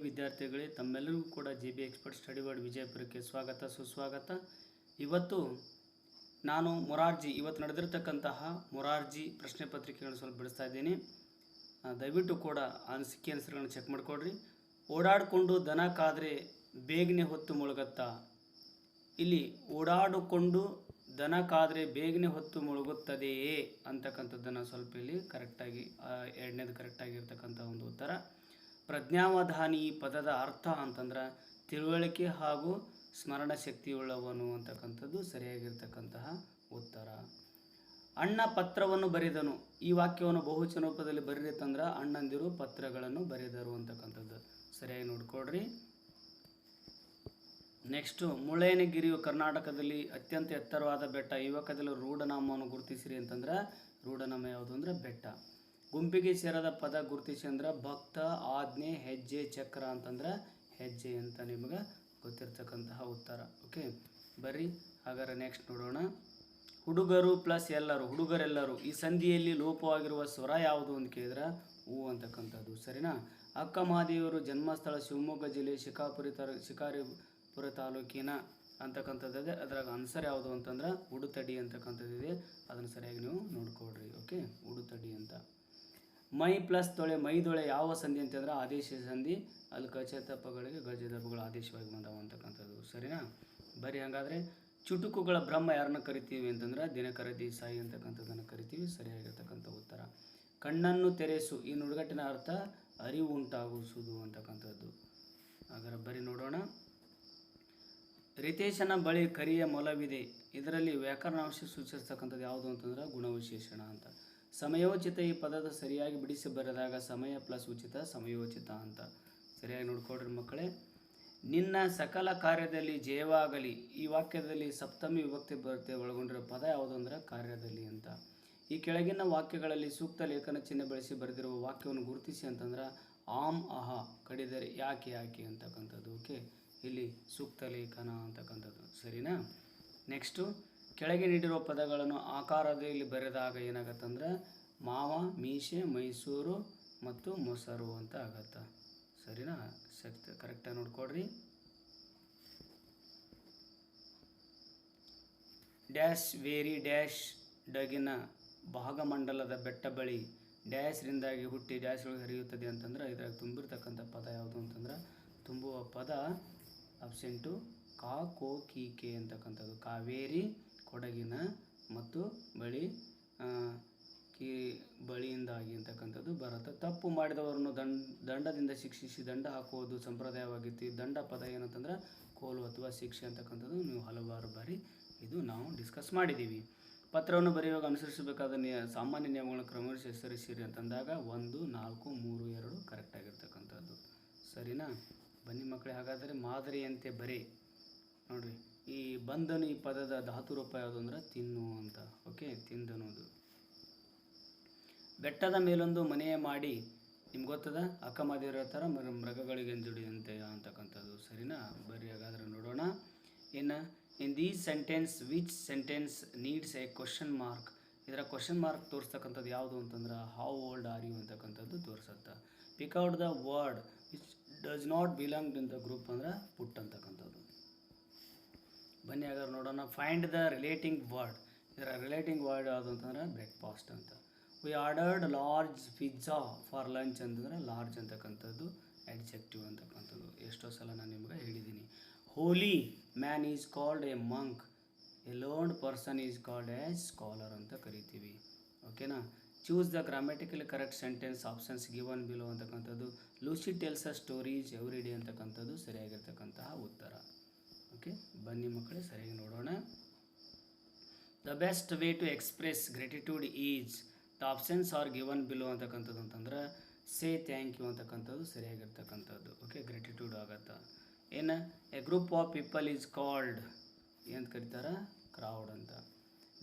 ವಿದ್ಯಾರ್ಥಿಗಳೇ, ತಮ್ಮೆಲ್ಲರಿಗೂ ಕೂಡ JB ಎಕ್ಸ್ಪರ್ಟ್ ಸ್ಟಡಿ ವರ್ಡ್ ವಿಜಯಪುರಕ್ಕೆ ಸ್ವಾಗತ ಸುಸ್ವಾಗತ. ಇವತ್ತು ನಾನು ಇವತ್ತು ನಡೆದಿರ್ತಕ್ಕಂತಹ ಮೊರಾರ್ಜಿ ಪ್ರಶ್ನೆ ಪತ್ರಿಕೆಗಳನ್ನು ಸ್ವಲ್ಪ ಬಿಡಿಸ್ತಾ ಇದ್ದೀನಿ. ದಯವಿಟ್ಟು ಕೂಡ ಅನಿಸಿಕೆ ಆನ್ಸರ್ಗಳನ್ನು ಚೆಕ್ ಮಾಡಿಕೊಡ್ರಿ. ಓಡಾಡಿಕೊಂಡು ದನ ಕಾದರೆ ಬೇಗನೆ ಹೊತ್ತು ಮುಳುಗುತ್ತಾ. ಇಲ್ಲಿ ಓಡಾಡಿಕೊಂಡು ದನ ಕಾದರೆ ಬೇಗನೆ ಹೊತ್ತು ಮುಳುಗುತ್ತದೆಯೇ ಅಂತಕ್ಕಂಥದ್ದನ್ನು ಸ್ವಲ್ಪ ಇಲ್ಲಿ ಕರೆಕ್ಟಾಗಿ ಎರಡನೇದು ಕರೆಕ್ಟಾಗಿರ್ತಕ್ಕಂಥ ಒಂದು ಉತ್ತರ. ಪ್ರಜ್ಞಾವಧಾನಿ ಈ ಪದದ ಅರ್ಥ ಅಂತಂದ್ರೆ ತಿಳುವಳಿಕೆ ಹಾಗೂ ಸ್ಮರಣ ಶಕ್ತಿಯುಳ್ಳವನು ಅಂತಕ್ಕಂಥದ್ದು ಸರಿಯಾಗಿರ್ತಕ್ಕಂತಹ ಉತ್ತರ. ಅಣ್ಣ ಪತ್ರವನ್ನು ಬರೆದನು. ಈ ವಾಕ್ಯವನ್ನು ಬಹುವಚನ ರೂಪದಲ್ಲಿ ಬರೀತಂದ್ರೆ ಅಣ್ಣಂದಿರು ಪತ್ರಗಳನ್ನು ಬರೆದರು ಅಂತಕ್ಕಂಥದ್ದು ಸರಿಯಾಗಿ ನೋಡ್ಕೊಡ್ರಿ. ನೆಕ್ಸ್ಟು, ಮುಳ್ಳಯ್ಯನಗಿರಿಯು ಕರ್ನಾಟಕದಲ್ಲಿ ಅತ್ಯಂತ ಎತ್ತರವಾದ ಬೆಟ್ಟ. ಈ ವಾಕ್ಯದಲ್ಲಿ ರೂಢನಾಮವನ್ನು ಗುರುತಿಸಿರಿ ಅಂತಂದ್ರೆ ರೂಢನಾಮ ಯಾವುದು ಅಂದರೆ ಬೆಟ್ಟ. ಗುಂಪಿಗೆ ಸೇರದ ಪದ ಗುರುತಿಸಿ ಅಂದ್ರೆ ಭಕ್ತ, ಆಜ್ಞೆ, ಹೆಜ್ಜೆ, ಚಕ್ರ ಅಂತಂದ್ರೆ ಹೆಜ್ಜೆ ಅಂತ ನಿಮಗೆ ಗೊತ್ತಿರ್ತಕ್ಕಂತಹ ಉತ್ತರ. ಓಕೆ, ಬರ್ರಿ ಹಾಗಾದ್ರೆ ನೆಕ್ಸ್ಟ್ ನೋಡೋಣ. ಹುಡುಗರು ಪ್ಲಸ್ ಎಲ್ಲರೂ, ಹುಡುಗರೆಲ್ಲರೂ. ಈ ಸಂಧಿಯಲ್ಲಿ ಲೋಪವಾಗಿರುವ ಸ್ವರ ಯಾವುದು ಅಂತ ಕೇಳಿದ್ರೆ ಹೂ ಅಂತಕ್ಕಂಥದ್ದು ಸರಿನಾ. ಅಕ್ಕ ಮಹಾದೇವಿಯವರು ಜನ್ಮಸ್ಥಳ ಶಿವಮೊಗ್ಗ ಜಿಲ್ಲೆ ಶಿಕಾರಿಪುರ ತಾಲೂಕಿನ ಅಂತಕ್ಕಂಥದ್ದಿದೆ. ಅದ್ರಾಗ ಆನ್ಸರ್ ಯಾವುದು ಅಂತಂದ್ರೆ ಉಡುತಡಿ ಅಂತಕ್ಕಂಥದ್ದಿದೆ. ಅದನ್ನು ಸರಿಯಾಗಿ ನೀವು ನೋಡ್ಕೊಡ್ರಿ. ಓಕೆ, ಉಡುತಡಿ ಅಂತ. ಮೈ ಪ್ಲಸ್ ತೊಳೆ, ಮೈದೊಳೆ ಯಾವ ಸಂಧಿ ಅಂತಂದ್ರೆ ಆದೇಶ ಸಂಧಿ. ಅಲ್ಲಿ ಕಚತಪಗಳಿಗೆ ಗಜದಪಗಳು ಆದೇಶವಾಗಿ ಬಂದವು ಅಂತಕ್ಕಂಥದ್ದು ಸರಿನಾ. ಬರೀ ಹಾಗಾದರೆ ಚುಟುಕುಗಳ ಬ್ರಹ್ಮ ಯಾರನ್ನ ಕರಿತೀವಿ ಅಂತಂದ್ರೆ ದಿನಕರ ದೇಸಾಯಿ ಅಂತಕ್ಕಂಥದ್ದನ್ನು ಕರಿತೀವಿ. ಸರಿಯಾಗಿರ್ತಕ್ಕಂಥ ಉತ್ತರ. ಕಣ್ಣನ್ನು ತೆರೆಸು, ಈ ನುಡಿಗಟ್ಟಿನ ಅರ್ಥ ಅರಿವು ಉಂಟಾಗಿಸುವುದು ಅಂತಕ್ಕಂಥದ್ದು. ಹಾಗಾದ್ರೆ ಬರೀ ನೋಡೋಣ. ರಿತೇಶನ ಬಳಿ ಕರಿಯ ಮೊಲವಿದೆ. ಇದರಲ್ಲಿ ವ್ಯಾಕರಣಾಂಶ ಸೂಚಿಸ್ತಕ್ಕಂಥದ್ದು ಯಾವುದು ಅಂತಂದ್ರೆ ಗುಣವಿಶೇಷಣ ಅಂತ. ಸಮಯೋಚಿತ ಈ ಪದದ ಸರಿಯಾಗಿ ಬಿಡಿಸಿ ಬರೆದಾಗ ಸಮಯ ಪ್ಲಸ್ ಉಚಿತ ಸಮಯೋಚಿತ ಅಂತ. ಸರಿಯಾಗಿ ನೋಡ್ಕೊಡ್ರಿ ಮಕ್ಕಳೇ. ನಿನ್ನ ಸಕಲ ಕಾರ್ಯದಲ್ಲಿ ಜಯವಾಗಲಿ. ಈ ವಾಕ್ಯದಲ್ಲಿ ಸಪ್ತಮಿ ವಿಭಕ್ತಿ ಬರುತ್ತೆ ಒಳಗೊಂಡಿರೋ ಪದ ಯಾವುದು ಅಂದರೆ ಕಾರ್ಯದಲ್ಲಿ ಅಂತ. ಈ ಕೆಳಗಿನ ವಾಕ್ಯಗಳಲ್ಲಿ ಸೂಕ್ತ ಲೇಖನ ಚಿಹ್ನೆ ಬಳಸಿ ಬರೆದಿರುವ ವಾಕ್ಯವನ್ನು ಗುರುತಿಸಿ ಅಂತಂದ್ರೆ ಆಮ್ ಅಹ ಕಡಿದರೆ ಯಾಕೆ ಅಂತಕ್ಕಂಥದ್ದು. ಓಕೆ, ಇಲ್ಲಿ ಸೂಕ್ತ ಲೇಖನ ಅಂತಕ್ಕಂಥದ್ದು ಸರಿನಾ. ನೆಕ್ಸ್ಟು, ಕೆಳಗೆ ನೀಡಿರುವ ಪದಗಳನ್ನು ಆಕಾರದಲ್ಲಿ ಬರೆದಾಗ ಏನಾಗತ್ತಂದ್ರೆ ಮಾವ, ಮೀಸೆ, ಮೈಸೂರು ಮತ್ತು ಮೊಸರು ಅಂತ ಆಗತ್ತ ಸರಿನಾ. ಕರೆಕ್ಟಾಗಿ ನೋಡ್ಕೊಡ್ರಿ. ಡ್ಯಾಶ್ ವೇರಿ ಡ್ಯಾಶ್ ಡಗಿನ ಭಾಗಮಂಡಲದ ಬೆಟ್ಟ ಬಳಿ ಡ್ಯಾಶ್ರಿಂದಾಗಿ ಹುಟ್ಟಿ ಡ್ಯಾಶ್ ಒಳಗೆ ಹರಿಯುತ್ತದೆ ಅಂತಂದ್ರೆ ಇದ್ರಾಗ ತುಂಬಿರ್ತಕ್ಕಂಥ ಪದ ಯಾವುದು ಅಂತಂದ್ರೆ ತುಂಬುವ ಪದ ಆಪ್ಷನ್ 2 ಕಾ ಕೋ ಕಿ ಕೆ ಅಂತಕ್ಕಂಥದ್ದು. ಕಾವೇರಿ ಕೊಡಗಿನ ಮತ್ತು ಬಳಿಯಿಂದಾಗಿ ಅಂತಕ್ಕಂಥದ್ದು ಬರುತ್ತೆ. ತಪ್ಪು ಮಾಡಿದವರನ್ನು ದಂಡದಿಂದ ಶಿಕ್ಷಿಸಿ ದಂಡ ಹಾಕುವುದು ಸಂಪ್ರದಾಯವಾಗಿತ್ತು. ದಂಡ ಪದ ಏನಂತಂದ್ರೆ ಕೋಲು ಅಥವಾ ಶಿಕ್ಷೆ ಅಂತಕ್ಕಂಥದ್ದು ನೀವು ಹಲವಾರು ಬಾರಿ ಇದು ನಾವು ಡಿಸ್ಕಸ್ ಮಾಡಿದ್ದೀವಿ. ಪತ್ರವನ್ನು ಬರೆಯುವಾಗ ಅನುಸರಿಸಬೇಕಾದ ಸಾಮಾನ್ಯ ನಿಯಮಗಳನ್ನು ಕ್ರಮವಹಿಸಿ ಹೆಸರಿಸಿರಿ ಅಂತಂದಾಗ 1, 4, 3, 2 ಕರೆಕ್ಟಾಗಿರ್ತಕ್ಕಂಥದ್ದು ಸರಿನಾ. ಬನ್ನಿ ಮಕ್ಕಳೇ, ಹಾಗಾದರೆ ಮಾದರಿಯಂತೆ ಬರೆ ನೋಡ್ರಿ. ಈ ಬಂಧನು ಈ ಪದದ ಧಾತು ರೂಪ ಯಾವುದು ಅಂದ್ರೆ ತಿನ್ನು ಅಂತ. ಓಕೆ, ತಿಂದನೋದು. ಬೆಟ್ಟದ ಮೇಲೊಂದು ಮನೆಯ ಮಾಡಿ, ನಿಮ್ಗೆ ಗೊತ್ತದ ಅಕ್ಕಮದೇವರ ಥರ ಮೃಗಗಳಿಗೆ ದುಡಿದಂತೆ ಅಂತಕ್ಕಂಥದ್ದು ಸರಿನಾ. ಬರೀ ಹಾಗಾದ್ರೆ ನೋಡೋಣ. In these sentence which sentence needs a question mark. ಇದರ ಕ್ವಶನ್ ಮಾರ್ಕ್ ತೋರಿಸ್ತಕ್ಕಂಥದ್ದು ಯಾವುದು ಅಂತಂದ್ರೆ ಹೌ ಓಲ್ಡ್ ಆರ್ ಯು ಅಂತಕ್ಕಂಥದ್ದು ತೋರಿಸುತ್ತೆ. Pick out the word which does not belong in the group ಅಂದ್ರೆ ಪುಟ್ ಅಂತಕ್ಕಂಥದ್ದು. ಬನ್ನಿ ಹಾಗಾದ್ರೆ ನೋಡೋಣ. Find the relating word. ಇದರ ರಿಲೇಟಿಂಗ್ ವರ್ಡ್ ಯಾವುದು ಅಂತಂದ್ರೆ ಬ್ರೇಕ್ಫಾಸ್ಟ್ ಅಂತ. We ordered large pizza for lunch ಅಂತಂದ್ರೆ ಲಾರ್ಜ್ ಅಂತಕ್ಕಂಥದ್ದು ಅಡ್ಜೆಕ್ಟಿವ್ ಅಂತಕ್ಕಂಥದ್ದು. ಎಷ್ಟೋ ಸಲ ನಾನು ನಿಮ್ಗೆ ಹೇಳಿದ್ದೀನಿ. ಹೋಲಿ man is called a monk, a learned person is called a scholar ಅಂತ ಕರಿತೀವಿ. ಓಕೆನಾ. Choose the grammatically correct sentence options given below ಅಂತಕ್ಕಂಥದ್ದು. Lucy tells a stories every day ಅಂತಕ್ಕಂಥದ್ದು ಸರಿಯಾಗಿರ್ತಕ್ಕಂತಹ ಉತ್ತರ. ಓಕೆ, ಬನ್ನಿ ಮಕ್ಕಳೇ ಸರಿಯಾಗಿ ನೋಡೋಣ. The best way to express gratitude is, the options are given below ಅಂತಕ್ಕಂಥದ್ದು ಅಂತಂದ್ರೆ ಸೇ ಥ್ಯಾಂಕ್ ಯು ಅಂತಕ್ಕಂಥದ್ದು ಸರಿಯಾಗಿರ್ತಕ್ಕಂಥದ್ದು. ಓಕೆ, ಗ್ರ್ಯಾಟಿಟ್ಯೂಡ್ ಆಗತ್ತ. ಏನು a group of people is called ಏನಂತ ಕರೀತಾರೆ ಕ್ರೌಡ್ ಅಂತ.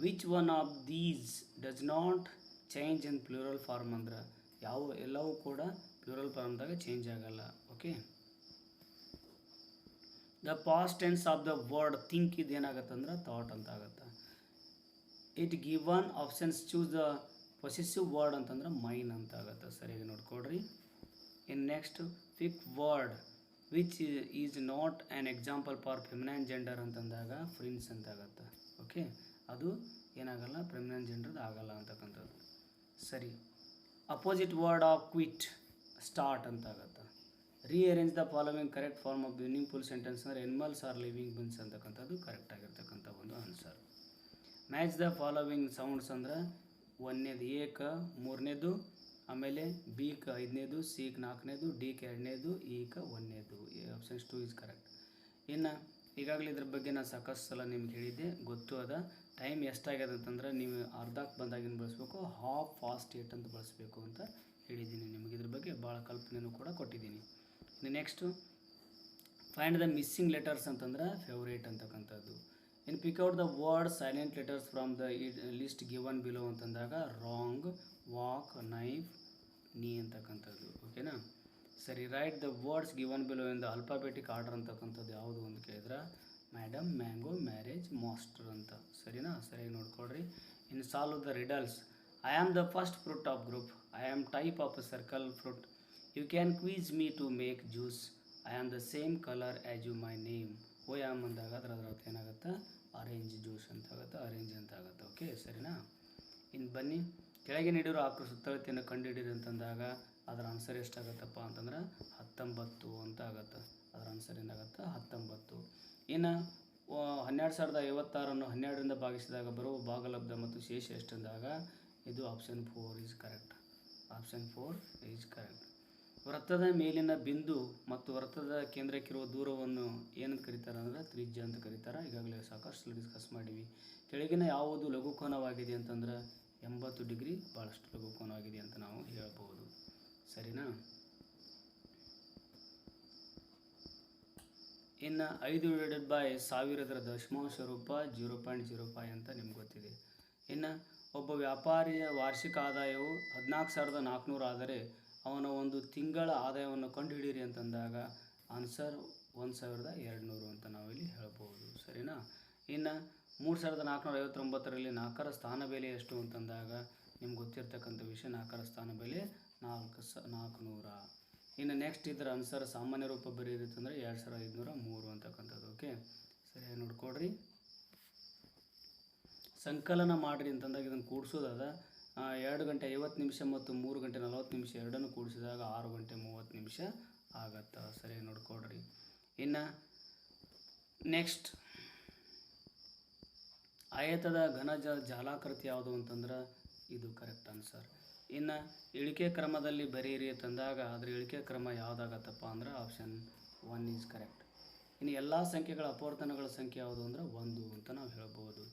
Which one of these does not change in plural form ಅಂದ್ರೆ ಎಲ್ಲವೂ ಕೂಡ ಪ್ಲೂರಲ್ ಫಾರ್ಮ್ದಾಗ ಚೇಂಜ್ ಆಗಲ್ಲ. Okay, the past tense of the word think ಇದು ಏನಾಗತ್ತಂದ್ರೆ ಥಾಟ್ ಅಂತ ಆಗತ್ತೆ. It given options choose the possessive word ಅಂತಂದ್ರೆ ಮೈನ್ ಅಂತ ಆಗುತ್ತೆ. ಸರಿಯಾಗಿ ನೋಡ್ಕೊಡ್ರಿ. ಇನ್ನು next pick word which is not an example for feminine gender ಅಂತಂದಾಗ ಪ್ರಿನ್ಸ್ ಅಂತ ಆಗತ್ತೆ. ಓಕೆ, ಅದು ಏನಾಗಲ್ಲ, ಫೆಮಿನೈನ್ ಜೆಂಡರ್ದು ಆಗಲ್ಲ ಅಂತಕ್ಕಂಥದ್ದು. ಸರಿ, opposite word of quit start ಅಂತ ಆಗತ್ತೆ. Rearrange the following correct form of meaningful sentence ಅಂದರೆ ಎನಿಮಲ್ಸ್ ಆರ್ ಲಿವಿಂಗ್ ಬಿನ್ಸ್ ಅಂತಕ್ಕಂಥದ್ದು ಕರೆಕ್ಟ್ ಆಗಿರ್ತಕ್ಕಂಥ ಒಂದು answer. Match the following sounds ಅಂದ್ರೆ ಒಂದನೇದು ಏಕ, ಮೂರನೇದು, ಆಮೇಲೆ ಬಿಗೆ ಐದನೇದು, ಸಿಗೆ ನಾಲ್ಕನೇದು, ಡಿಗೆ ಎರಡನೇದು, ಈಗೆ ಒಂದನೇದು. Options 2 is correct. ಇನ್ನು ಈಗಾಗಲೇ ಇದ್ರ ಬಗ್ಗೆ ನಾನು ಸಾಕಷ್ಟು ಸಲ ನಿಮ್ಗೆ ಹೇಳಿದ್ದೆ, ಗೊತ್ತು ಅದ. ಟೈಮ್ ಎಷ್ಟಾಗ್ಯದ ಅಂತಂದ್ರೆ ನೀವು ಅರ್ಧಕ್ಕೆ ಬಂದಾಗಿನ ಬಳಸಬೇಕು, ಹಾಫ್ ಫಾಸ್ಟ್ 8 ಅಂತ ಬಳಸಬೇಕು ಅಂತ ಹೇಳಿದ್ದೀನಿ ನಿಮಗೆ. ಇದ್ರ ಬಗ್ಗೆ ಭಾಳ ಕಲ್ಪನೆಯೂ ಕೂಡ ಕೊಟ್ಟಿದ್ದೀನಿ. ಇನ್ನು next find the missing letters ಅಂತಂದ್ರೆ ಫೇವ್ರೇಟ್ ಅಂತಕ್ಕಂಥದ್ದು. ಇನ್ನು pick out the word silent letters from the list given below ಅಂತಂದಾಗ ರಾಂಗ್, ವಾಕ್, ನೈಫ್, ನೀ ಅಂತಕ್ಕಂಥದ್ದು. ಓಕೆನಾ? ಸರಿ, right the words given below in the alphabetic order ಅಂತಕ್ಕಂಥದ್ದು ಯಾವುದು ಅಂತ ಕೇಳಿದ್ರೆ ಮೇಡಮ್, ಮ್ಯಾಂಗೋ, ಮ್ಯಾರೇಜ್, ಮಾಸ್ಟರ್ ಅಂತ. ಸರಿನಾ? ಸರಿಯಾಗಿ ನೋಡ್ಕೊಳ್ರಿ. ಇನ್ನು solve the riddles. I am the first fruit of group. I am type of circle fruit. You can squeeze me to make juice. I am the same colour as you my name. Oh am ಅಂದಾಗ ಅದ್ರ ಅರ್ಥ ಏನಾಗುತ್ತೆ? Orange juice ಅಂತ ಆಗುತ್ತೆ, orange ಅಂತ ಆಗುತ್ತೆ. Okay, ಸರಿನಾ? ಇನ್ನು ಬನ್ನಿ, ಕೆಳಗೆ ನೀಡಿರೋ ಆಕೃತಿ ಸುತ್ತಳತೆಯನ್ನು ಕಂಡುಹಿಡಿಯಿರಿ ಅಂತಂದಾಗ ಅದರ ಆನ್ಸರ್ ಎಷ್ಟಾಗತ್ತಪ್ಪ ಅಂತಂದ್ರೆ 19 ಅಂತ ಆಗುತ್ತೆ. ಅದರ ಆನ್ಸರ್ ಏನಾಗುತ್ತೆ? 19. ಇನ್ನು 12,056 12ರಿಂದ ಭಾಗಿಸಿದಾಗ ಬರುವ ಭಾಗಲಬ್ಧ ಮತ್ತು ಶೇಷ ಎಷ್ಟಂದಾಗ ಇದು option 4 is correct. Option 4 is correct. ವೃತ್ತದ ಮೇಲಿನ ಬಿಂದು ಮತ್ತು ವೃತ್ತದ ಕೇಂದ್ರಕ್ಕಿರುವ ದೂರವನ್ನು ಏನಂತ ಕರೀತಾರೆ ಅಂದರೆ ತ್ರಿಜ್ಯ ಅಂತ ಕರೀತಾರೆ. ಈಗಾಗಲೇ ಸಾಕಷ್ಟು ಡಿಸ್ಕಸ್ ಮಾಡೀವಿ. ಕೆಳಗಿನ ಯಾವುದು ಲಘುಕೋನವಾಗಿದೆ ಅಂತಂದ್ರೆ 80 ಡಿಗ್ರಿ ಭಾಳಷ್ಟು ಲಘುಕೋನವಾಗಿದೆ ಅಂತ ನಾವು ಹೇಳ್ಬೋದು. ಸರಿನಾ? ಇನ್ನು 5/1000 ದಶಮಾಂಶ ರೂಪ 0.05 ಅಂತ ನಿಮ್ಗೆ ಗೊತ್ತಿದೆ. ಇನ್ನು ಒಬ್ಬ ವ್ಯಾಪಾರಿಯ ವಾರ್ಷಿಕ ಆದಾಯವು 14,400 ಆದರೆ ಅವನ ಒಂದು ತಿಂಗಳ ಆದಾಯವನ್ನು ಕಂಡುಹಿಡಿಯಿರಿ ಅಂತಂದಾಗ ಆನ್ಸರ್ 1,200 ಅಂತ ನಾವಿಲ್ಲಿ ಹೇಳ್ಬೋದು. ಸರಿನಾ? ಇನ್ನು 3,459ರಲ್ಲಿ 4ರ ಸ್ಥಾನ ಬೆಲೆ ಎಷ್ಟು ಅಂತಂದಾಗ ನಿಮ್ಗೆ ಗೊತ್ತಿರ್ತಕ್ಕಂಥ ವಿಷಯ, 4ರ ಸ್ಥಾನ ಬೆಲೆ 400. ಇನ್ನು ನೆಕ್ಸ್ಟ್ ಇದರ ಆನ್ಸರ್ ಸಾಮಾನ್ಯ ರೂಪ ಬರೀರಿ ಅಂತಂದರೆ 2,503 ಅಂತಕ್ಕಂಥದ್ದು. ಓಕೆ, ಸರಿಯಾಗಿ ನೋಡ್ಕೊಡ್ರಿ. ಸಂಕಲನ ಮಾಡಿರಿ ಅಂತಂದಾಗ ಇದನ್ನು ಕೂಡಿಸೋದಾದ 2 ಗಂಟೆ 50 ನಿಮಿಷ ಮತ್ತು 3 ಗಂಟೆ 40 ನಿಮಿಷ ಎರಡನ್ನು ಕೂಡಿಸಿದಾಗ 6 ಗಂಟೆ 30 ನಿಮಿಷ ಆಗತ್ತೆ. ಸರಿಯಾಗಿ ನೋಡ್ಕೊಡ್ರಿ. ಇನ್ನು ನೆಕ್ಸ್ಟ್ ಆಯತದ ಘನ ಜಾಲಾಕೃತಿ ಯಾವುದು ಅಂತಂದ್ರೆ ಇದು ಕರೆಕ್ಟ್ ಆನ್ಸರ್. ಇನ್ನು ಇಳಿಕೆ ಕ್ರಮದಲ್ಲಿ ಬರೀರಿ ಅಂತಂದಾಗ ಅದರ ಇಳಿಕೆ ಕ್ರಮ ಯಾವುದಾಗತ್ತಪ್ಪ ಅಂದ್ರೆ ಆಪ್ಷನ್ 1 ಈಸ್ ಕರೆಕ್ಟ್. ಇನ್ನು ಎಲ್ಲ ಸಂಖ್ಯೆಗಳ ಅಪವರ್ತನಗಳ ಸಂಖ್ಯೆ ಯಾವುದು ಅಂದ್ರೆ 1 ಅಂತ ನಾವು ಹೇಳ್ಬೋದು.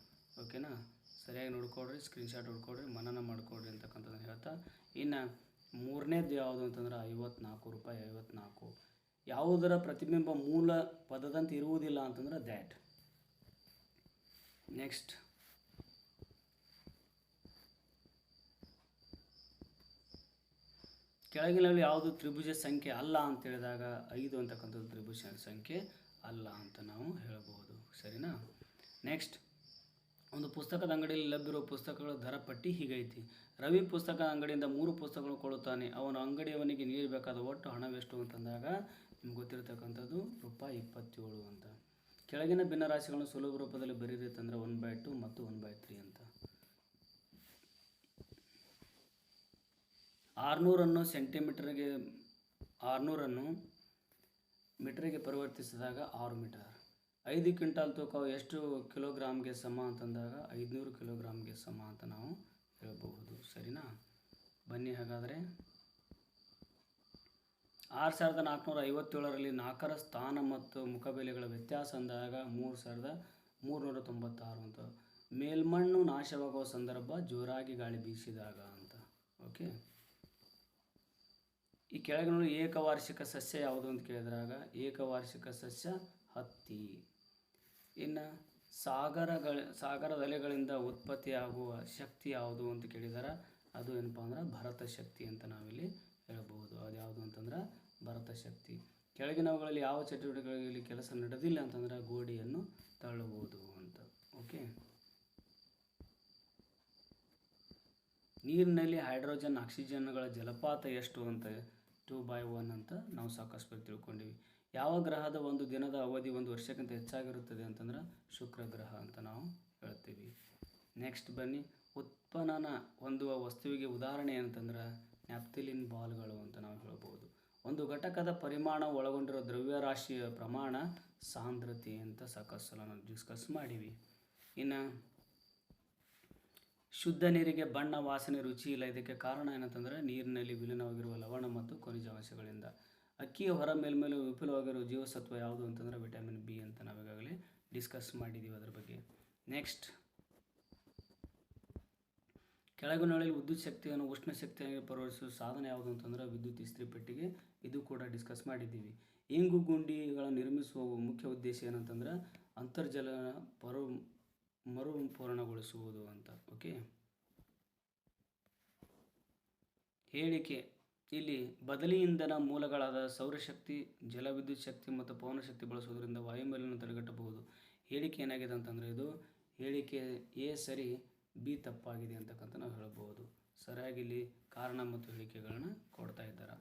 ಓಕೆನಾ? ಸರಿಯಾಗಿ ನೋಡ್ಕೊಡ್ರಿ, ಸ್ಕ್ರೀನ್ಶಾಟ್ ಹೊಡ್ಕೊಡ್ರಿ, ಮನನ ಮಾಡ್ಕೊಡ್ರಿ ಅಂತಕ್ಕಂಥದ್ದು ಹೇಳ್ತಾ, ಇನ್ನು ಮೂರನೇದು ಯಾವುದು ಅಂತಂದ್ರೆ 54 ರೂಪಾಯಿ. 54 ಯಾವುದರ ಪ್ರತಿಬಿಂಬ ಮೂಲ ಪದದಂತೆ ಇರುವುದಿಲ್ಲ ಅಂತಂದ್ರೆ ದ್ಯಾಟ್. ನೆಕ್ಸ್ಟ್ ಕೆಳಗಿನಲ್ಲಿ ಯಾವುದು ತ್ರಿಭುಜ ಸಂಖ್ಯೆ ಅಲ್ಲ ಅಂತ ಹೇಳಿದಾಗ 5 ಅಂತಕ್ಕಂಥದ್ದು ತ್ರಿಭುಜ ಸಂಖ್ಯೆ ಅಲ್ಲ ಅಂತ ನಾವು ಹೇಳಬಹುದು. ಸರಿನಾ? ನೆಕ್ಸ್ಟ್ ಒಂದು ಪುಸ್ತಕದ ಅಂಗಡಿಯಲ್ಲಿ ಲಭ್ಯವಿರುವ ಪುಸ್ತಕಗಳ ದರ ಪಟ್ಟಿ ಹೀಗೈತಿ. ರವಿ ಪುಸ್ತಕದ ಅಂಗಡಿಯಿಂದ 3 ಪುಸ್ತಕಗಳನ್ನು ಕೊಳ್ಳುತ್ತಾನೆ. ಅವನ ಅಂಗಡಿಯವನಿಗೆ ನೀಡಬೇಕಾದ ಒಟ್ಟು ಹಣವೆಷ್ಟು ಅಂತಂದಾಗ ನಿಮ್ಗೆ ಗೊತ್ತಿರತಕ್ಕಂಥದ್ದು ₹27 ಅಂತ. ಕೆಳಗಿನ ಭಿನ್ನರಾಶಿಗಳನ್ನು ಸುಲಭ ರೂಪದಲ್ಲಿ ಬರೀರಿ ಅಂತಂದರೆ 1/2 ಮತ್ತು 1/3 ಅಂತ. 600 ಸೆಂಟಿಮೀಟರ್ಗೆ 600 ಮೀಟರಿಗೆ ಪರಿವರ್ತಿಸಿದಾಗ 6 ಮೀಟರ್. 5 ಕ್ವಿಂಟಾಲ್ ತೂಕವು ಎಷ್ಟು ಕಿಲೋಗ್ರಾಮ್ಗೆ ಸಮ ಅಂತಂದಾಗ 500 ಕಿಲೋಗ್ರಾಮ್ಗೆ ಸಮ ಅಂತ ನಾವು ಹೇಳಬಹುದು. ಸರಿನಾ? ಬನ್ನಿ ಹಾಗಾದರೆ 6,457ರಲ್ಲಿ 4ರ ಸ್ಥಾನ ಮತ್ತು ಮುಖಬೆಲೆಗಳ ವ್ಯತ್ಯಾಸ ಅಂದಾಗ 3,396 ಅಂತ. ಮೇಲ್ಮಣ್ಣು ನಾಶವಾಗುವ ಸಂದರ್ಭ ಜೋರಾಗಿ ಗಾಳಿ ಬೀಸಿದಾಗ ಅಂತ. ಓಕೆ, ಈ ಕೆಳಗಿನ ಏಕವಾರ್ಷಿಕ ಸಸ್ಯ ಯಾವುದು ಅಂತ ಕೇಳಿದಾಗ ಏಕವಾರ್ಷಿಕ ಸಸ್ಯ ಹತ್ತಿ. ಇನ್ನು ಸಾಗರದ ಅಲೆಗಳಿಂದ ಉತ್ಪತ್ತಿಯಾಗುವ ಶಕ್ತಿ ಯಾವುದು ಅಂತ ಕೇಳಿದರೆ ಅದು ಏನಪ್ಪ ಅಂದ್ರೆ ಭರತ ಶಕ್ತಿ ಅಂತ ನಾವಿಲ್ಲಿ ಹೇಳಬಹುದು. ಅದು ಯಾವುದು ಅಂತಂದ್ರೆ ಭರತ ಶಕ್ತಿ. ಕೆಳಗಿನವುಗಳಲ್ಲಿ ಯಾವ ಚಟುವಟಿಕೆಗಳಲ್ಲಿ ಕೆಲಸ ನಡೆದಿಲ್ಲ ಅಂತಂದ್ರೆ ಗೋಡೆಯನ್ನು ತಳ್ಳುವುದು ಅಂತ. ಓಕೆ, ನೀರಿನಲ್ಲಿ ಹೈಡ್ರೋಜನ್ ಆಕ್ಸಿಜನ್ಗಳ ಜಲಪಾತ ಎಷ್ಟು ಅಂತ 2/1 ಅಂತ ನಾವು ಸಾಕಷ್ಟು ತಿಳ್ಕೊಂಡಿವಿ. ಯಾವ ಗ್ರಹದ ಒಂದು ದಿನದ ಅವಧಿ 1 ವರ್ಷಕ್ಕಿಂತ ಹೆಚ್ಚಾಗಿರುತ್ತದೆ ಅಂತಂದ್ರೆ ಶುಕ್ರ ಗ್ರಹ ಅಂತ ನಾವು ಹೇಳ್ತೀವಿ. ನೆಕ್ಸ್ಟ್ ಬನ್ನಿ, ಉತ್ಪನ್ನ ಹೊಂದುವ ವಸ್ತುವಿಗೆ ಉದಾಹರಣೆ ಏನಂತಂದ್ರೆ ನ್ಯಾಪ್ಥಲಿನ್ ಬಾಲ್ಗಳು ಅಂತ ನಾವು ಹೇಳ್ಬೋದು. ಒಂದು ಘಟಕದ ಪರಿಮಾಣ ಒಳಗೊಂಡಿರೋ ದ್ರವ್ಯರಾಶಿಯ ಪ್ರಮಾಣ ಸಾಂದ್ರತೆ ಅಂತ ಸಾಕಷ್ಟು ಸಲ ನಾವು ಡಿಸ್ಕಸ್ ಮಾಡೀವಿ. ಇನ್ನು ಶುದ್ಧ ನೀರಿಗೆ ಬಣ್ಣ, ವಾಸನೆ, ರುಚಿ ಇಲ್ಲ. ಇದಕ್ಕೆ ಕಾರಣ ಏನಂತಂದರೆ ನೀರಿನಲ್ಲಿ ವಿಲೀನವಾಗಿರುವ ಲವಣ ಮತ್ತು ಖನಿಜಾಂಶಗಳಿಂದ. ಅಕ್ಕಿಯ ಹೊರ ಮೇಲ್ಮೇಲೆ ವಿಪುಲವಾಗಿರುವ ಜೀವಸತ್ವ ಯಾವುದು ಅಂತಂದರೆ ವಿಟಮಿನ್ ಬಿ ಅಂತ ನಾವೀಗಾಗಲೇ ಡಿಸ್ಕಸ್ ಮಾಡಿದ್ದೀವಿ ಅದರ ಬಗ್ಗೆ. ನೆಕ್ಸ್ಟ್, ಕೆಳಗಿನೊಳಗೆ ವಿದ್ಯುತ್ ಶಕ್ತಿಯನ್ನು ಉಷ್ಣ ಶಕ್ತಿಯಾಗಿ ಪರಿವರ್ತಿಸುವ ಸಾಧನ ಯಾವುದು ಅಂತಂದರೆ ವಿದ್ಯುತ್ ಇಸ್ತ್ರಿ ಪೆಟ್ಟಿಗೆ. ಇದು ಕೂಡ ಡಿಸ್ಕಸ್ ಮಾಡಿದ್ದೀವಿ. ಇಂಗು ಗುಂಡಿಗಳ ನಿರ್ಮಿಸುವ ಮುಖ್ಯ ಉದ್ದೇಶ ಏನಂತಂದ್ರೆ ಅಂತರ್ಜಲ ಮರುಪೂರಣಗೊಳಿಸುವುದು ಅಂತ. ಓಕೆ, ಹೇಳಿಕೆ ಇಲ್ಲಿ ಬದಲಿ ಇಂಧನ ಮೂಲಗಳಾದ ಸೌರಶಕ್ತಿ, ಜಲವಿದ್ಯುತ್ ಶಕ್ತಿ ಮತ್ತು ಪವನಶಕ್ತಿ ಬಳಸುವುದರಿಂದ ವಾಯುಮಾಲಿನ್ಯ ತಡೆಗಟ್ಟಬಹುದು. ಹೇಳಿಕೆ ಏನಾಗಿದೆ ಅಂತಂದರೆ ಇದು ಹೇಳಿಕೆ ಎ ಸರಿ, ಬಿ ತಪ್ಪಾಗಿದೆ ಅಂತಕ್ಕಂಥ ನಾವು ಹೇಳ್ಬೋದು. ಸರಿಯಾಗಿ ಇಲ್ಲಿ ಕಾರಣ ಮತ್ತು ಹೇಳಿಕೆಗಳನ್ನ ಕೊಡ್ತಾ ಇದ್ದಾರೆ.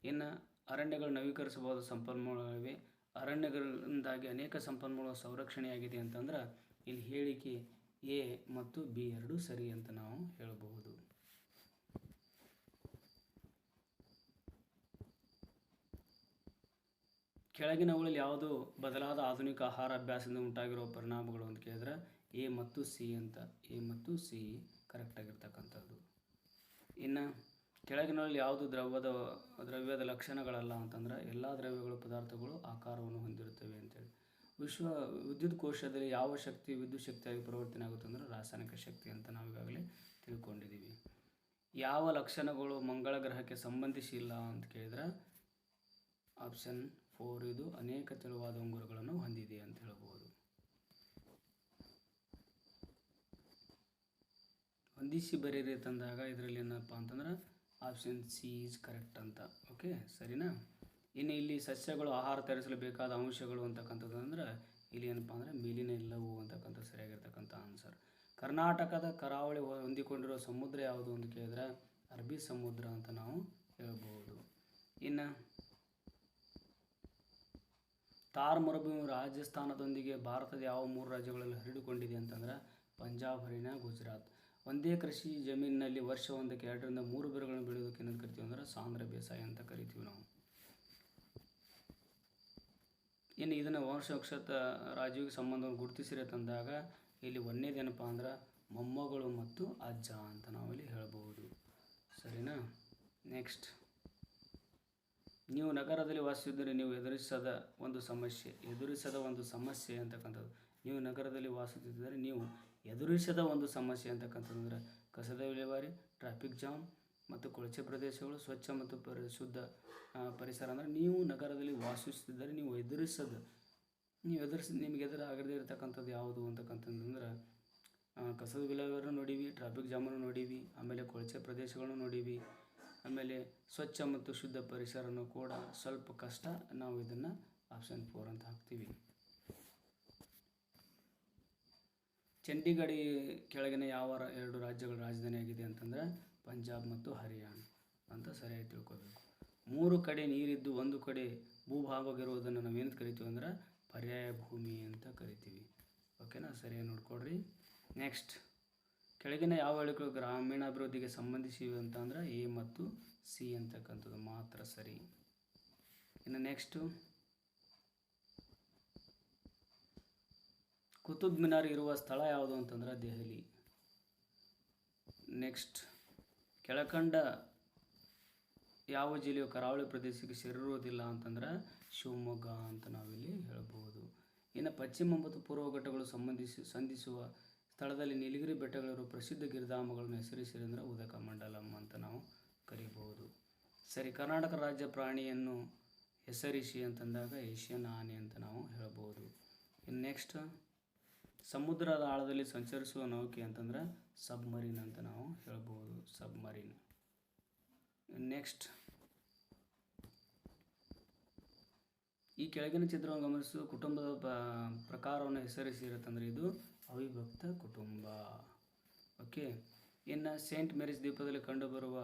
ಇನ್ನು ಅರಣ್ಯಗಳು ನವೀಕರಿಸಬಹುದಾದ ಸಂಪನ್ಮೂಲಗಳಿವೆ. ಅರಣ್ಯಗಳಿಂದಾಗಿ ಅನೇಕ ಸಂಪನ್ಮೂಲ ಸಂರಕ್ಷಣೆಯಾಗಿದೆ ಅಂತಂದ್ರೆ ಇಲ್ಲಿ ಹೇಳಿಕೆ ಎ ಮತ್ತು ಬಿ ಎರಡೂ ಸರಿ ಅಂತ ನಾವು ಹೇಳಬಹುದು. ಕೆಳಗಿನವುಗಳಲ್ಲಿ ಯಾವುದು ಬದಲಾದ ಆಧುನಿಕ ಆಹಾರ ಅಭ್ಯಾಸದಿಂದ ಉಂಟಾಗಿರುವ ಪರಿಣಾಮಗಳು ಅಂತ ಕೇಳಿದ್ರೆ ಎ ಮತ್ತು ಸಿ ಅಂತ. ಎ ಮತ್ತು ಸಿ ಕರೆಕ್ಟಾಗಿರ್ತಕ್ಕಂಥದ್ದು. ಇನ್ನು ಕೆಳಗಿನಲ್ಲಿ ಯಾವುದು ದ್ರವ್ಯದ ಲಕ್ಷಣಗಳಲ್ಲ ಅಂತಂದ್ರೆ ಎಲ್ಲ ದ್ರವ್ಯಗಳು ಪದಾರ್ಥಗಳು ಆಕಾರವನ್ನು ಹೊಂದಿರುತ್ತವೆ ಅಂತೇಳಿ. ವಿದ್ಯುತ್ ಕೋಶದಲ್ಲಿ ಯಾವ ಶಕ್ತಿ ವಿದ್ಯುತ್ ಶಕ್ತಿಯಾಗಿ ಪರಿವರ್ತನೆ ಆಗುತ್ತೆ ಅಂದರೆ ರಾಸಾಯನಿಕ ಶಕ್ತಿ ಅಂತ ನಾವೀಗಾಗಲೇ ತಿಳ್ಕೊಂಡಿದ್ದೀವಿ. ಯಾವ ಲಕ್ಷಣಗಳು ಮಂಗಳ ಗ್ರಹಕ್ಕೆ ಸಂಬಂಧಿಸಿಲ್ಲ ಅಂತ ಕೇಳಿದ್ರೆ ಆಪ್ಷನ್ 4 ಇದು ಅನೇಕ ತೆಳುವಾದ ಉಂಗುರಗಳನ್ನು ಹೊಂದಿದೆ ಅಂತ ಹೇಳ್ಬೋದು. ಹೊಂದಿಸಿ ಬರೀರಿ ತಂದಾಗ ಇದರಲ್ಲಿ ಏನಪ್ಪ ಅಂತಂದ್ರೆ ಆಪ್ಷನ್ ಸಿ ಈಸ್ ಕರೆಕ್ಟ್ ಅಂತ. ಓಕೆ, ಸರಿನಾ? ಇನ್ನು ಇಲ್ಲಿ ಸಸ್ಯಗಳು ಆಹಾರ ತಯಾರಿಸಲು ಬೇಕಾದ ಅಂಶಗಳು ಅಂತಕ್ಕಂಥದ್ದು ಅಂದರೆ ಇಲ್ಲಿ ಏನಪ್ಪ ಅಂದರೆ ಮೇಲಿನ ಎಲ್ಲವೂ ಅಂತಕ್ಕಂಥ ಸರಿಯಾಗಿರ್ತಕ್ಕಂಥ ಆನ್ಸರ್. ಕರ್ನಾಟಕದ ಕರಾವಳಿ ಹೊಂದಿಕೊಂಡಿರುವ ಸಮುದ್ರ ಯಾವುದು ಅಂತ ಕೇಳಿದ್ರೆ ಅರಬ್ಬಿ ಸಮುದ್ರ ಅಂತ ನಾವು ಹೇಳ್ಬೋದು. ಇನ್ನು ಥಾರ್ ಮರುಭೂಮಿ ರಾಜಸ್ಥಾನದೊಂದಿಗೆ ಭಾರತದ ಯಾವ 3 ರಾಜ್ಯಗಳಲ್ಲಿ ಹರಡಿಕೊಂಡಿದೆ ಅಂತಂದ್ರೆ ಪಂಜಾಬ್, ಹರಿಯಾಣ, ಗುಜರಾತ್. ಒಂದೇ ಕೃಷಿ ಜಮೀನಿನಲ್ಲಿ ವರ್ಷ ಒಂದಕ್ಕೆ 2 ರಿಂದ 3 ಬೆಳೆಗಳನ್ನು ಬೆಳೆಯೋದಕ್ಕೆ ಏನಂತ ಕರಿತೀವಿ ಅಂದ್ರೆ ಸಾಂದ್ರ ಬೇಸಾಯ ಅಂತ ಕರಿತೀವಿ ನಾವು. ಇನ್ನು ಇದನ್ನು ವಂಶವೃಕ್ಷದ ರಾಜ್ಯಕ್ಕೆ ಸಂಬಂಧವನ್ನು ಗುರುತಿಸಿರೆ ತಂದಾಗ ಇಲ್ಲಿ ಒಂದೇದೇನಪ್ಪ ಅಂದ್ರೆ ಮೊಮ್ಮಗಳು ಮತ್ತು ಅಜ್ಜ ಅಂತ ನಾವಿಲ್ಲಿ ಹೇಳ್ಬೋದು. ಸರಿನಾ? ನೆಕ್ಸ್ಟ್, ನೀವು ನಗರದಲ್ಲಿ ವಾಸಿಸಿದರೆ ನೀವು ಎದುರಿಸದ ಒಂದು ಸಮಸ್ಯೆ ಅಂತಕ್ಕಂಥದ್ದು. ನೀವು ನಗರದಲ್ಲಿ ವಾಸಿಸುತ್ತಿದ್ದರೆ ನೀವು ಎದುರಿಸದ ಒಂದು ಸಮಸ್ಯೆ ಅಂತಕ್ಕಂಥದ್ದು ಅಂದರೆ ಕಸದ ವಿಲೇವಾರಿ, ಟ್ರಾಫಿಕ್ ಜಾಮ್ ಮತ್ತು ಕೊಳಚೆ ಪ್ರದೇಶಗಳು, ಸ್ವಚ್ಛ ಮತ್ತು ಶುದ್ಧ ಪರಿಸರ. ಅಂದರೆ ನೀವು ನಗರದಲ್ಲಿ ವಾಸಿಸುತ್ತಿದ್ದರೆ ನಿಮಗೆ ಎದುರಾಗದೇ ಇರತಕ್ಕಂಥದ್ದು ಯಾವುದು ಅಂತಕ್ಕಂಥದ್ದು ಕಸದ ವಿಲೇವಾರಿ ನೋಡೀವಿ, ಟ್ರಾಫಿಕ್ ಜಾಮನ್ನು ನೋಡೀವಿ, ಆಮೇಲೆ ಕೊಳಚೆ ಪ್ರದೇಶಗಳನ್ನು ನೋಡೀವಿ, ಆಮೇಲೆ ಸ್ವಚ್ಛ ಮತ್ತು ಶುದ್ಧ ಪರಿಸರನೂ ಕೂಡ ಸ್ವಲ್ಪ ಕಷ್ಟ. ನಾವು ಇದನ್ನು ಆಪ್ಷನ್ 4 ಅಂತ ಹಾಕ್ತೀವಿ. ಚಂಡೀಗಢ ಕೆಳಗಿನ ಯಾವ 2 ರಾಜ್ಯಗಳ ರಾಜಧಾನಿಯಾಗಿದೆ ಅಂತಂದರೆ ಪಂಜಾಬ್ ಮತ್ತು ಹರಿಯಾಣ ಅಂತ ಸರಿಯಾಗಿ ತಿಳ್ಕೊಬೇಕು. 3 ಕಡೆ ನೀರಿದ್ದು 1 ಕಡೆ ಭೂಭಾಗವಿರುವುದನ್ನು ನಾವೇನು ಕರಿತೀವಿ ಅಂದ್ರೆ ಪರ್ಯಾಯ ಭೂಮಿ ಅಂತ ಕರಿತೀವಿ. ಓಕೆನಾ? ಸರಿಯಾಗಿ ನೋಡ್ಕೊಡ್ರಿ. ನೆಕ್ಸ್ಟ್, ಕೆಳಗಿನ ಯಾವ ಹೇಳಿಕೆಗಳು ಗ್ರಾಮೀಣಾಭಿವೃದ್ಧಿಗೆ ಸಂಬಂಧಿಸಿವೆ ಅಂತ ಅಂದರೆ ಎ ಮತ್ತು ಸಿ ಅಂತಕ್ಕಂಥದ್ದು ಮಾತ್ರ ಸರಿ. ಇನ್ನು ನೆಕ್ಸ್ಟು, ಕುತುಬ್ ಮಿನಾರ್ ಇರುವ ಸ್ಥಳ ಯಾವುದು ಅಂತಂದ್ರೆ ದೆಹಲಿ. ನೆಕ್ಸ್ಟ್, ಕೆಳಕಂಡ ಯಾವ ಜಿಲ್ಲೆಯು ಕರಾವಳಿ ಪ್ರದೇಶಕ್ಕೆ ಸೇರಿರುವುದಿಲ್ಲ ಅಂತಂದ್ರೆ ಶಿವಮೊಗ್ಗ ಅಂತ ನಾವಿಲ್ಲಿ ಹೇಳ್ಬೋದು. ಇನ್ನು ಪಶ್ಚಿಮ ಮತ್ತು ಪೂರ್ವ ಘಟ್ಟಗಳು ಸಂಧಿಸುವ ಸ್ಥಳದಲ್ಲಿ ನೀಲಗಿರಿ ಬೆಟ್ಟಗಳಿರುವ ಪ್ರಸಿದ್ಧ ಗಿರಿಧಾಮಗಳನ್ನು ಹೆಸರಿಸಿರಿ ಅಂದರೆ ಉದಕ ಮಂಡಲಂ ಅಂತ ನಾವು ಕರಿಬಹುದು. ಸರಿ. ಕರ್ನಾಟಕ ರಾಜ್ಯ ಪ್ರಾಣಿಯನ್ನು ಹೆಸರಿಸಿ ಅಂತಂದಾಗ ಏಷ್ಯನ್ ಆನೆ ಅಂತ ನಾವು ಹೇಳ್ಬೋದು. ಇನ್ನು ನೆಕ್ಸ್ಟ್, ಸಮುದ್ರದ ಆಳದಲ್ಲಿ ಸಂಚರಿಸುವ ನೌಕೆ ಅಂತಂದ್ರೆ ಸಬ್ಮರೀನ್ ಅಂತ ನಾವು ಹೇಳ್ಬೋದು. ಸಬ್ಮರೀನ್. ನೆಕ್ಸ್ಟ್, ಈ ಕೆಳಗಿನ ಚಿತ್ರವನ್ನು ಗಮನಿಸುವ ಕುಟುಂಬದ ಪ್ರಕಾರವನ್ನು ಹೆಸರಿಸಿರುತ್ತಂದರೆ ಇದು ಅವಿಭಕ್ತ ಕುಟುಂಬ. ಓಕೆ. ಇನ್ನು ಸೇಂಟ್ ಮೇರಿಸ್ ದ್ವೀಪದಲ್ಲಿ ಕಂಡುಬರುವ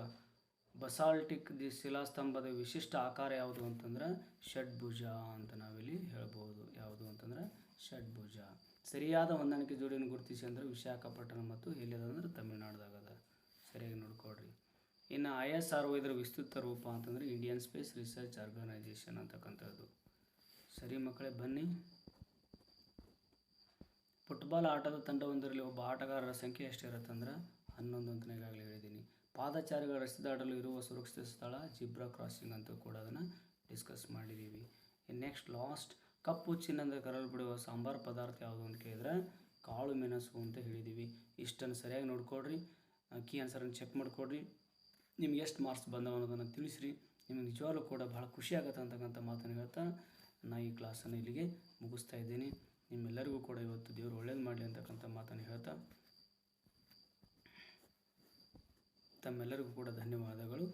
ಬಸಾಲ್ಟಿಕ್ ಶಿಲಾಸ್ತಂಭದ ವಿಶಿಷ್ಟ ಆಕಾರ ಯಾವುದು ಅಂತಂದ್ರೆ ಷಡ್ಭುಜ ಅಂತ ನಾವಿಲ್ಲಿ ಹೇಳ್ಬೋದು. ಯಾವುದು ಅಂತಂದ್ರೆ ಷಡ್ಭುಜ. ಸರಿಯಾದ ಹೊಂದಾಣಿಕೆ ಜೋಡಿಯನ್ನು ಗುರುತಿಸಿ ಅಂದರೆ ವಿಶಾಖಪಟ್ಟಣಂ ಮತ್ತು ಎಲ್ಲಿದೆ ಅಂದ್ರೆ ತಮಿಳುನಾಡ್ದಾಗದ. ಸರಿಯಾಗಿ ನೋಡ್ಕೊಳ್ರಿ. ಇನ್ನು ISRO ಇದರ ವಿಸ್ತೃತ ರೂಪ ಅಂತಂದರೆ ಇಂಡಿಯನ್ ಸ್ಪೇಸ್ ರಿಸರ್ಚ್ ಆರ್ಗನೈಜೇಷನ್ ಅಂತಕ್ಕಂಥದ್ದು. ಸರಿ ಮಕ್ಕಳೇ, ಬನ್ನಿ. ಫುಟ್ಬಾಲ್ ಆಟದ ತಂಡವೊಂದರಲ್ಲಿ ಒಬ್ಬ ಆಟಗಾರರ ಸಂಖ್ಯೆ ಎಷ್ಟಿರುತ್ತೆ ಅಂದ್ರೆ 11 ಅಂತ ಈಗಾಗಲೇ ಹೇಳಿದ್ದೀನಿ. ಪಾದಚಾರಿಗಳ ರಸ್ತೆ ದಾಟಲು ಇರುವ ಸುರಕ್ಷಿತ ಸ್ಥಳ ಜಿಬ್ರಾ ಕ್ರಾಸಿಂಗ್ ಅಂತ ಕೂಡ ಅದನ್ನು ಡಿಸ್ಕಸ್ ಮಾಡಿದ್ದೀವಿ. ನೆಕ್ಸ್ಟ್ ಲಾಸ್ಟ್, ಕಪ್ಪು ಚಿನ್ನದ ಕರಲ್ಪಡುವ ಸಾಂಬಾರು ಪದಾರ್ಥ ಯಾವುದು ಅಂತ ಕೇಳಿದ್ರೆ ಕಾಳು ಮೆಣಸು ಅಂತ ಹೇಳಿದ್ದೀವಿ. ಇಷ್ಟನ್ನು ಸರಿಯಾಗಿ ನೋಡ್ಕೊಳ್ರಿ, ಕೀ ಆನ್ಸರನ್ನು ಚೆಕ್ ಮಾಡಿಕೊಡ್ರಿ. ನಿಮ್ಗೆ ಎಷ್ಟು ಮಾರ್ಕ್ಸ್ ಬಂದವ ಅನ್ನೋದನ್ನು ತಿಳಿಸ್ರಿ. ನಿಮಗೆ ನಿಜವಾಗ್ಲೂ ಕೂಡ ಭಾಳ ಖುಷಿ ಆಗುತ್ತೆ ಅಂತಕ್ಕಂಥ ಮಾತನ್ನು ಹೇಳ್ತಾ ನಾನು ಈ ಕ್ಲಾಸನ್ನು ಇಲ್ಲಿಗೆ ಮುಗಿಸ್ತಾ ಇದ್ದೀನಿ. ನಿಮ್ಮೆಲ್ಲರಿಗೂ ಕೂಡ ಇವತ್ತು ದೇವರು ಒಳ್ಳೇದು ಮಾಡಲಿ ಅಂತಕ್ಕಂಥ ಮಾತನ್ನು ಹೇಳ್ತಾ ತಮ್ಮೆಲ್ಲರಿಗೂ ಕೂಡ ಧನ್ಯವಾದಗಳು.